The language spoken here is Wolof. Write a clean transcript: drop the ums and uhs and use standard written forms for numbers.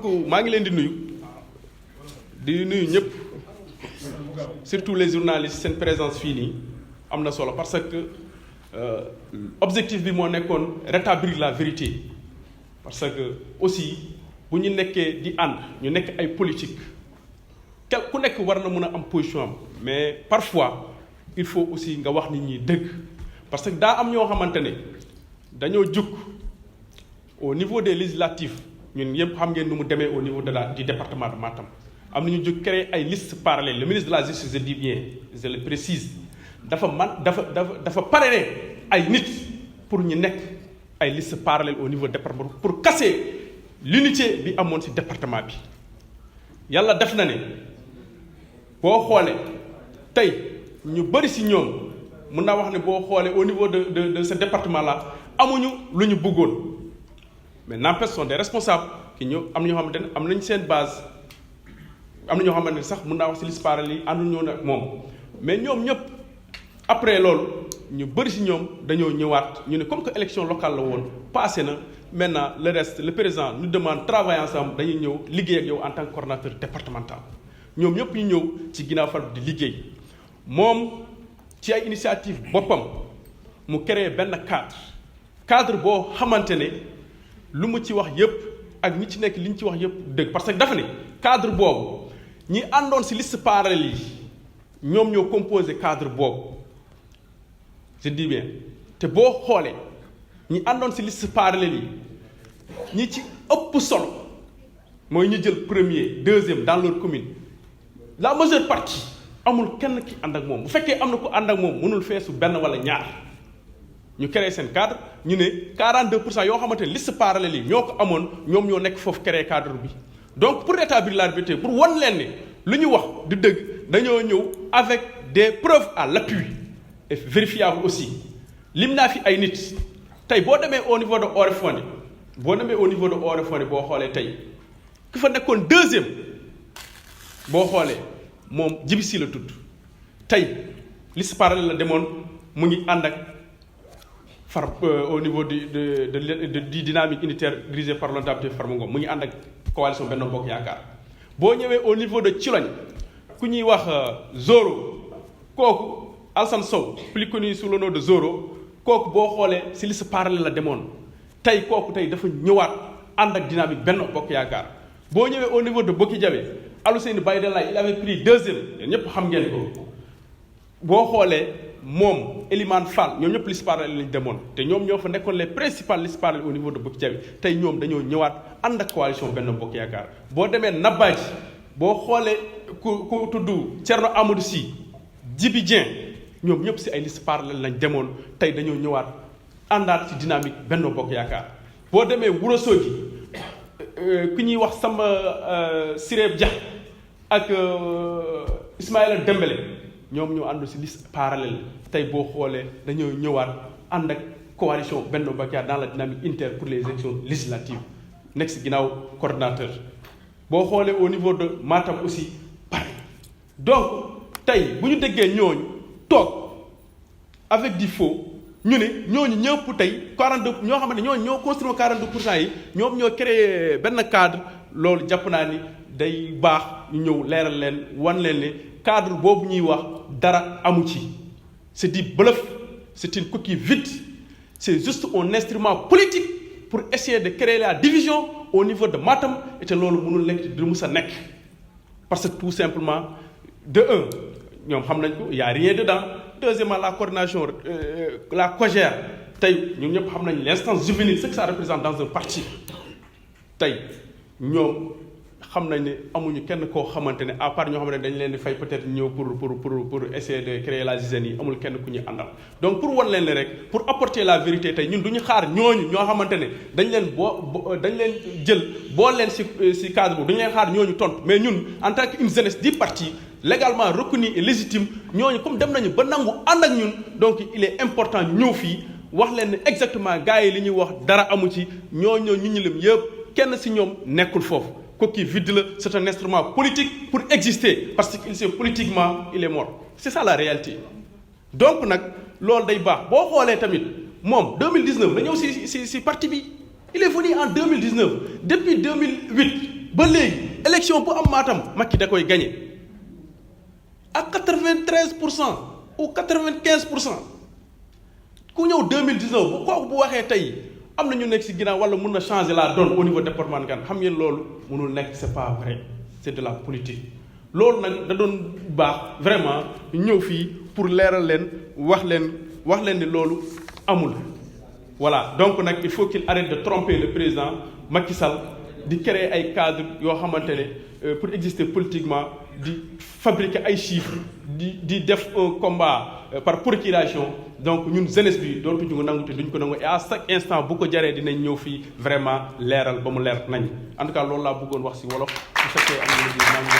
donc maa ngi leen di nuyu ñëpp surtout les journalistes seen présence fii nii am na solo parce que objectif bi moo nekkoon rétablir la vérité parce que aussi bu ñu nekkee di ànd ñu nekk ay politique ku nekk war na mën a am position am mais parfois il faut aussi nga wax nit ñi dëgg parce que daa am ñoo xamante ne dañoo jug au niveau des législatives ñun yëpp xam ngeen nu mu demee au niveau du département de Matam am na ñu jóg créer ay listes parallèles le ministre de la justice je dis bien je le précise dafa parrainer ay nit pour ñu nekk ay listes parallèles au niveau département pour casser l'unité bi amoon ci département bi yàlla def na ne boo xoolee tey ñu bëri ci ñoom mën naa wax ne boo xoolee au niveau de ce département là amuñu lu ñu bëggoon mais n'empêche sont des responsables ki ñëw am na ñoo xamante ne am nañ seen base am na ñoo xamante ne sax mën naa wax ci liste parallèle yi ànduñu woon ak moom mais ñoom ñëpp après loolu ñu bëri ci ñoom dañoo ñëwaat ñu ne comme que élection locale la woon passé na maintenant le reste le président nous demande travailler ensemble dañuy ñëw liggéey ak yow en tant que coordonnateur départemental ñoom ñëpp ñu ñëw ci ginnaaw fal di liggéey moom ci ay initiative boppam mu créé benn cadre boo xamante ne lu mu ci wax yëpp ak ñi ci nekk li ñu ci wax yëpp dëgg parce que dafa ne cadre boobu ñi àndoon ci liste parallèle yi ñoom ñoo composé cadre boobu je dis bien te boo xoolee ñi àndoon ci liste parallèle yi ñi ci ëpp solo mooy ñu jël premier deuxième dans leur commune la majeure partie amul kenn ki ànd ak moom bu fekkee am na ko ànd ak moom mënul feesu benn wala ñaar ñu créé seen cadre ñu ne 42% yoo xamante ne liste parallèle yi ñoo ko amoon ñoom ñoo nekk foofu créé cadre bi donc pour rétablir la vérité pour wan leen ne lu ñu wax du dëgg dañoo ñëw avec des preuves à l'appui et vérifiable aussi lim naa fi ay nit tey boo demee au niveau de Oréfondé boo xoolee tey ki fa nekkoon deuxième boo xoolee moom Djibi Sy la tudd tey liste parallèle la demoon mu ngi ànd ak au niveau du dynamique unitaire dirigé par l'honorable Farba Ngom mu ngi ànd ak coalition Benno Bokk Yaakaar boo ñëwee au niveau de Thilogne ku ñuy wax Zoro kooku Alassane Sow plus connu sous le nom de Zoro kooku boo xoolee ci liste parallèle la demoon tey kooku tey dafa ñëwaat ànd ak dynamique Benno Bokk Yaakaar boo ñëwee au niveau de Boki Diawé Alousseyni Baydalaay il avait pris deuxième yéen ñëpp xam ngeen ko boo xoolee moom Elimane Fall ñoom ñëpp liste parallèle lañ demoon te ñoom ñoo fa nekkoon les principales listes parallèles au niveau de Boki Diawé tey ñoom dañoo ñëwaat ànd ak coalition Benno Bokk Yaakaar boo demee Nabadji boo xoolee ku tudd Thierno Amadou Sy Djibi Dieng ñoom ñëpp ci ay liste parallèle lañ demoon tey dañoo ñëwaat àndaat ci dynamique Benno Bokk Yaakaar boo demee Ourossogui ku ñuy wax Samba Siré Dia ak Ismaïla Dembélé ñoom ñoo àndu ci liste parallèle tey boo xoolee dañoo ñëwaat ànd ak coalition Benno Bokk Yaakaar dans la dynamique unitaire pour les élections législatives nekk ci ginnaaw coordonnateur boo xoolee au niveau de Matam aussi pareil donc tey bu ñu déggee ñooñu toog avec du faux ñu ne ñooñu ñëpp tey 42 ñoo xamante ne ñooñu ñoo construire 42% yi ñoom ñoo créé benn cadre loolu jàpp naa ni day baax ñu ñëw leeral leen wan leen ne cadre boobu ñuy wax dara amu ci c'est du bluff c'est une coquille vide c'est juste un instrument politique pour essayer de créer la division au niveau de Matam et te loolu mënul nekk du mus a nekk parce que tout simplement de un ñoom xam nañ ko y a rien dedans deuxièmement la coordination la COJER tey ñun ñëpp xam nañ l'instance juvénile ce que ça représente dans un parti tey ñoom xam nañ ne amuñu kenn koo xamante ne à part ñoo xam ne dañ leen di fay peut-être ñëw pour essayer de créer la zizanie yi amul kenn ku ñu àndal donc pour wan leen ne rek pour apporter la vérité tey ñun du ñu xaar ñooñu ñoo xamante ne dañ leen jël boo leen ci cadre boobu dañu leen xaar ñooñu tontu mais ñun en tant que une jeunesse du parti légalement reconnue et légitime ñooñu comme dem nañu ba nangu ànd ak ñun donc il est important ñëw fii wax leen ne exactement gars yi li ñuy wax dara amu ci ñooñu ñu lim yëpp kenn ci ñoom nekkul foofu coquille vide la c'est un instrument politique pour exister parce que il sait politiquement il est mort c'est ça la réalité donc nag loolu day baax boo xoolee tamit moom 2019 la ñëw ci parti bi il est venu en 2019 depuis 2008 ba léegi élection bu am Matam Macky da koy gagné ak 93% ou 95%. ku ñëw 2019 bu kooku bu waxee tey am na ñu nekk ci ginnaaw wala mun na changer la donne au niveau département de Hann xam ngeen loolu mënul nekk c'est pas vrai c'est de la politique. loolu nag da doon baax vraiment ñëw fii pour leeral leen wax leen ni loolu amul. voilà donc nag il faut qu'il arrête de tromper le président Macky Sall di créer ay cadres yoo xamante ne pour exister politiquement di fabriquer ay chiffres di def un combat par procuration. donc ñun jeunesse bi dootuñu ko nangu te duñ ko nangu et à chaque instant bu ko jaree dinañ ñëw fii vraiment leeral ba mu leer nañ en tout cas loolu laa bëggoon wax ci wolof su fekkee am na